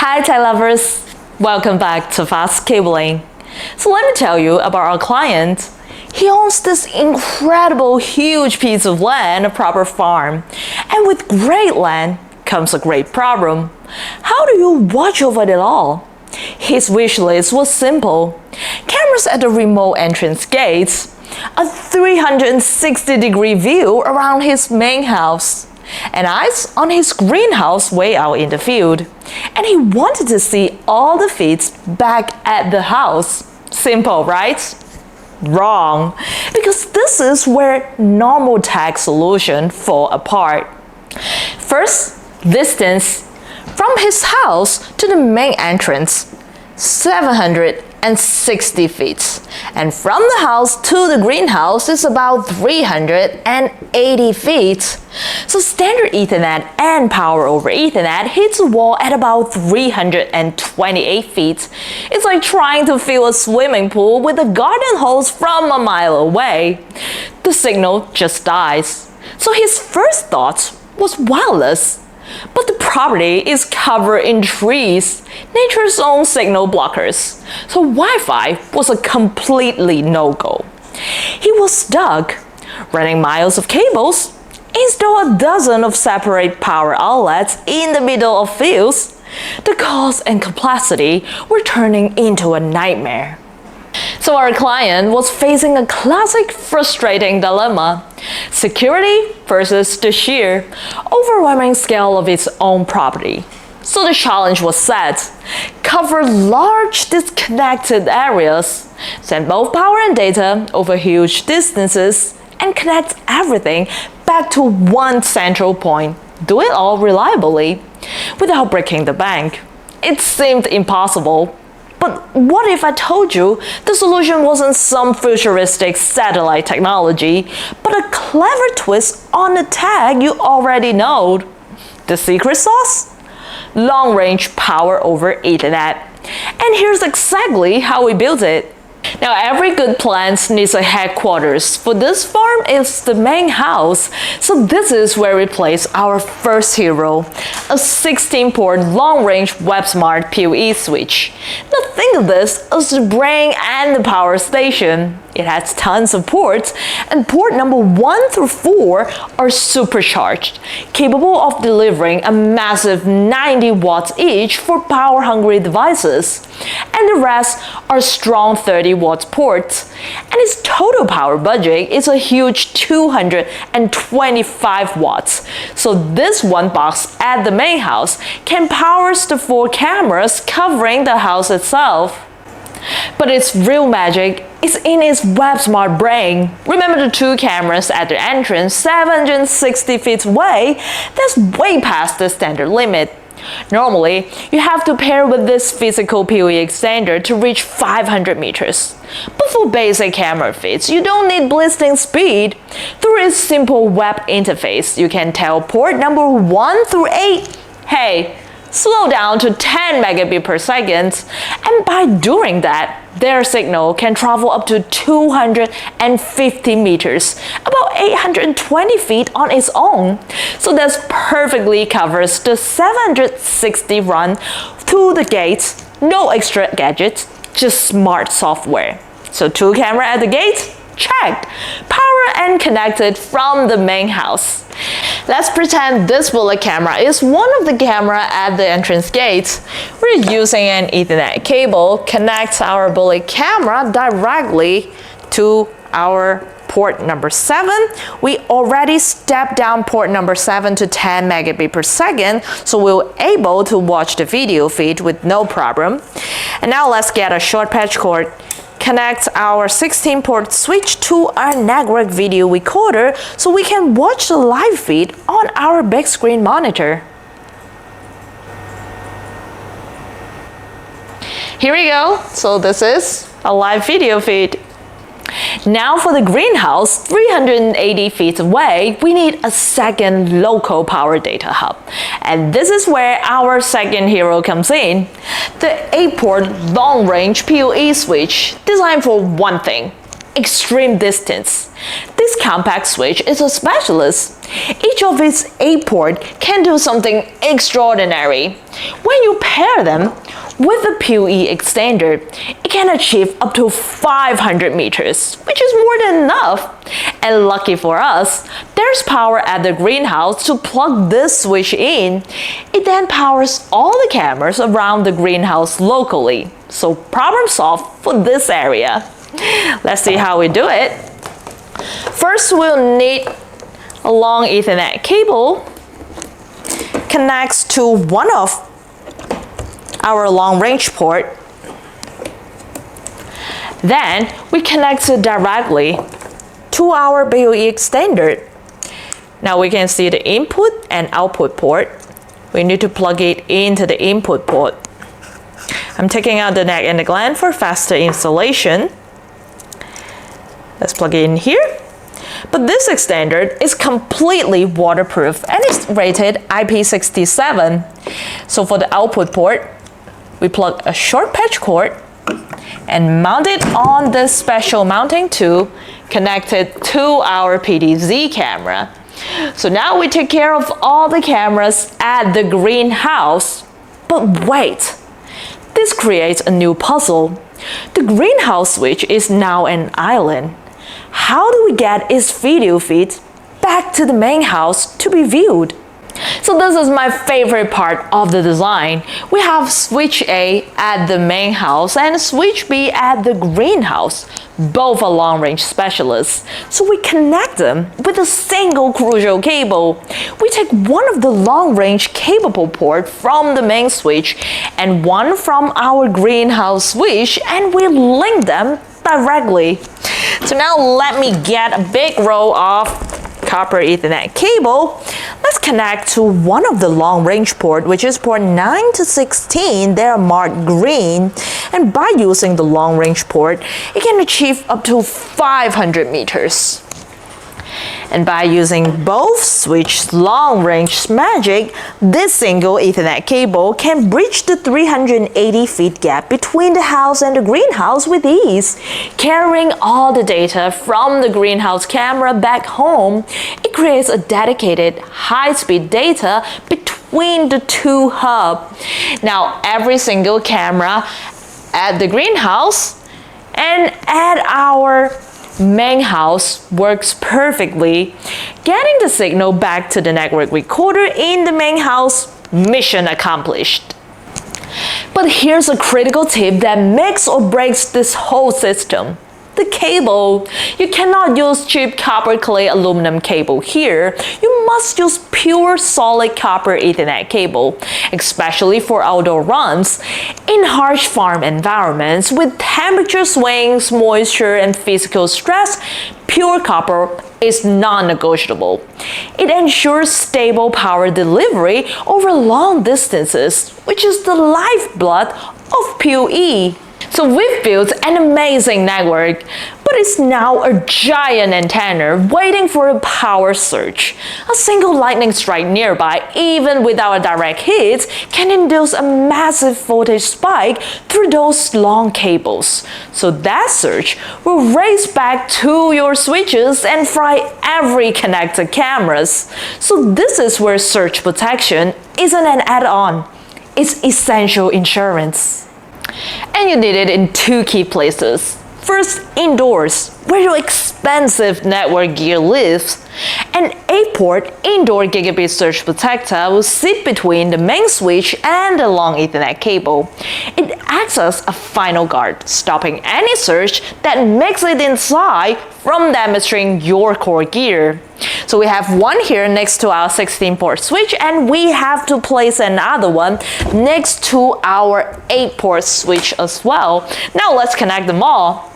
Hi tech lovers, welcome back to Fast Cabling. So let me tell you about our client. He owns this incredible huge piece of land, a proper farm. And with great land comes a great problem. How do you watch over it all? His wish list was simple. Cameras at the remote entrance gates, a 360-degree view around his main house, and eyes on his greenhouse way out in the field. And he wanted to see all the feeds back at the house. Simple, right? Wrong, because this is where normal tech solutions fall apart. First, distance from his house to the main entrance, 760 feet. And from the house to the greenhouse is about 380 feet. So standard Ethernet and power over Ethernet hits a wall at about 328 feet. It's like trying to fill a swimming pool with a garden hose from a mile away. The signal just dies. So his first thought was wireless. But the property is covered in trees, nature's own signal blockers, so Wi-Fi was a completely no-go. He was stuck, running miles of cables, install a dozen of separate power outlets in the middle of fields. The cost and complexity were turning into a nightmare. So our client was facing a classic frustrating dilemma: security versus the sheer, overwhelming scale of its own property. So the challenge was set: cover large disconnected areas, send both power and data over huge distances, and connect everything back to one central point. Do it all reliably, without breaking the bank. It seemed impossible. But what if I told you the solution wasn't some futuristic satellite technology, but a clever twist on the tech you already know? The secret sauce? Long-range power over Ethernet. And here's exactly how we built it. Now, every good plant needs a headquarters. For this farm, it's the main house. So this is where we place our first hero, a 16-port long-range web-smart PoE switch. Now think of this as the brain and the power station. It has tons of ports, and port number 1 through 4 are supercharged, capable of delivering a massive 90 watts each for power-hungry devices. And the rest are strong 30 watts ports. And its total power budget is a huge 225 watts. So this one box at the main house can power the 4 cameras covering the house itself. But its real magic is in its web-smart brain. Remember the 2 cameras at the entrance 760 feet away? That's way past the standard limit. Normally, you have to pair with this physical PoE extender to reach 500 meters. But for basic camera feeds, you don't need blistering speed. Through its simple web interface, you can tell port number 1 through 8, hey, slow down to 10 megabit per second, and by doing that, their signal can travel up to 250 meters, about 820 feet on its own. So that perfectly covers the 760 run to the gates, no extra gadgets, just smart software. So 2 cameras at the gate, checked. Power and connected from the main house. Let's pretend this bullet camera is one of the cameras at the entrance gate. We're using an Ethernet cable, connect our bullet camera directly to our port number 7. We already stepped down port number 7 to 10 megabit per second, so we're able to watch the video feed with no problem. And now let's get a short patch cord. Connect our 16-port switch to our network video recorder so we can watch the live feed on our big screen monitor. Here we go. So this is a live video feed. Now for the greenhouse, 380 feet away, we need a second local power data hub. And this is where our second hero comes in. The 8-port long-range PoE switch, designed for one thing: extreme distance. This compact switch is a specialist. Each of its 8 ports can do something extraordinary. When you pair them with the PoE extender, it can achieve up to 500 meters, which is more than enough. And lucky for us, there's power at the greenhouse to plug this switch in. It then powers all the cameras around the greenhouse locally. So problem solved for this area. Let's see how we do it. First, we'll need a long Ethernet cable connects to one of our long range port. Then we connect it directly to our PoE extender. Now we can see the input and output port. We need to plug it into the input port. I'm taking out the neck and the gland for faster installation. Let's plug it in here. But this extender is completely waterproof and is rated IP67. So for the output port, we plug a short patch cord and mount it on this special mounting tube connected to our PDZ camera. So now we take care of all the cameras at the greenhouse. But wait, this creates a new puzzle. The greenhouse switch is now an island. How do we get its video feed back to the main house to be viewed? So this is my favorite part of the design. We have switch A at the main house and switch B at the greenhouse. Both are long-range specialists. So we connect them with a single crucial cable. We take one of the long-range capable port from the main switch and one from our greenhouse switch, and we link them directly. So now let me get a big roll of copper Ethernet cable. Let's connect to one of the long range port, which is port 9 to 16. They're marked green. And by using the long range port, it can achieve up to 500 meters. And by using both switch long range magic, this single Ethernet cable can bridge the 380 feet gap between the house and the greenhouse with ease. Carrying all the data from the greenhouse camera back home, it creates a dedicated high-speed data between the two hubs. Now every single camera at the greenhouse and at our main house works perfectly. Getting the signal back to the network recorder in the main house, mission accomplished. But here's a critical tip that makes or breaks this whole system. The cable. You cannot use cheap copper clay aluminum cable here. You must use pure solid copper Ethernet cable, especially for outdoor runs. In harsh farm environments with temperature swings, moisture, and physical stress, pure copper is non-negotiable. It ensures stable power delivery over long distances, which is the lifeblood of PoE. So we've built an amazing network, but it's now a giant antenna waiting for a power surge. A single lightning strike nearby, even without a direct hit, can induce a massive voltage spike through those long cables. So that surge will race back to your switches and fry every connected cameras. So this is where surge protection isn't an add-on, it's essential insurance. And you need it in two key places. First, indoors, where your expensive network gear lives. An 8-port indoor gigabit surge protector will sit between the main switch and the long Ethernet cable. It acts as a final guard, stopping any surge that makes it inside from damaging your core gear. So we have one here next to our 16-port switch, and we have to place another one next to our 8-port switch as well. Now let's connect them all.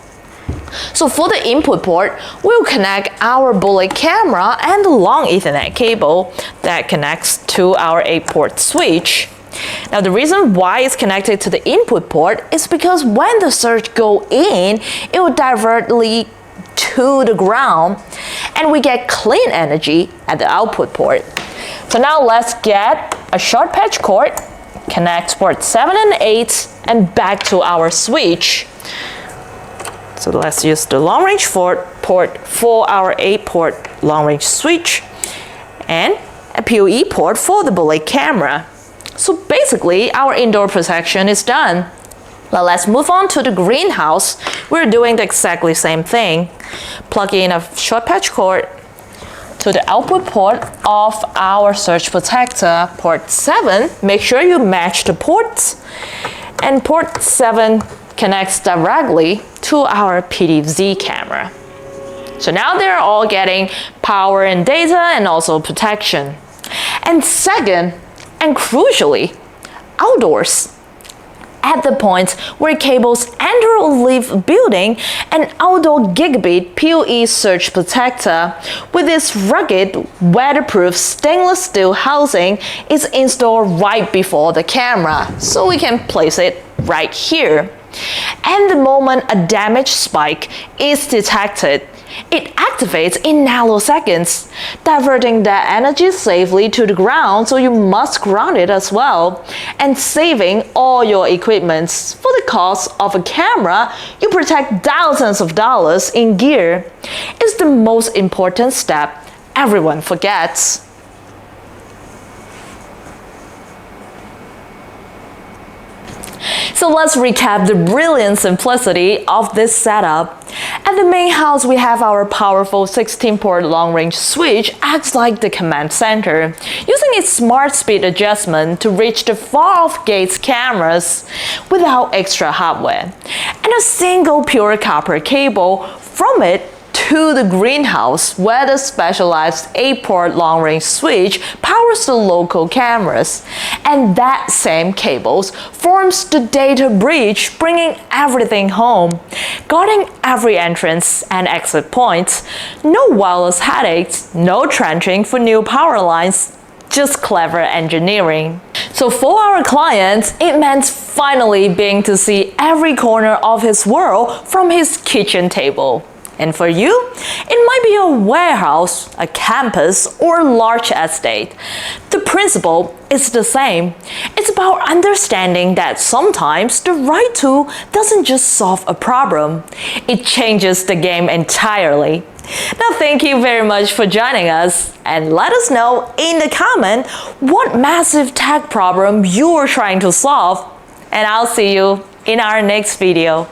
So for the input port, we'll connect our bullet camera and the long Ethernet cable that connects to our 8-port switch. Now the reason why it's connected to the input port is because when the surge goes in, it will directly to the ground and we get clean energy at the output port. So now let's get a short patch cord, connect port 7 and 8 and back to our switch. So let's use the long-range port for our 8-port long-range switch and a PoE port for the bullet camera. So basically, our indoor protection is done. Now let's move on to the greenhouse. We're doing the exactly same thing. Plug in a short patch cord to the output port of our surge protector, port 7. Make sure you match the ports. And port 7 connects directly to our PDZ camera. So now they're all getting power and data and also protection. And second, and crucially, outdoors. At the point where cables enter or leave building, an outdoor gigabit PoE surge protector with its rugged, weatherproof stainless steel housing is installed right before the camera, so we can place it right here. And the moment a damage spike is detected, it activates in nanoseconds, diverting that energy safely to the ground, so you must ground it as well, and saving all your equipment. For the cost of a camera, you protect thousands of dollars in gear. It's the most important step everyone forgets. So let's recap the brilliant simplicity of this setup. At the main house, we have our powerful 16-port long-range switch acts like the command center, using its smart speed adjustment to reach the far-off gates cameras without extra hardware, and a single pure copper cable from it to the greenhouse, where the specialized 8-port long-range switch powers the local cameras. And that same cables forms the data bridge, bringing everything home, guarding every entrance and exit point. No wireless headaches, no trenching for new power lines, just clever engineering. So for our clients, it meant finally being to see every corner of his world from his kitchen table. And for you, it might be a warehouse, a campus, or a large estate. The principle is the same. It's about understanding that sometimes the right tool doesn't just solve a problem, it changes the game entirely. Now, thank you very much for joining us, and let us know in the comment what massive tech problem you're trying to solve, and I'll see you in our next video.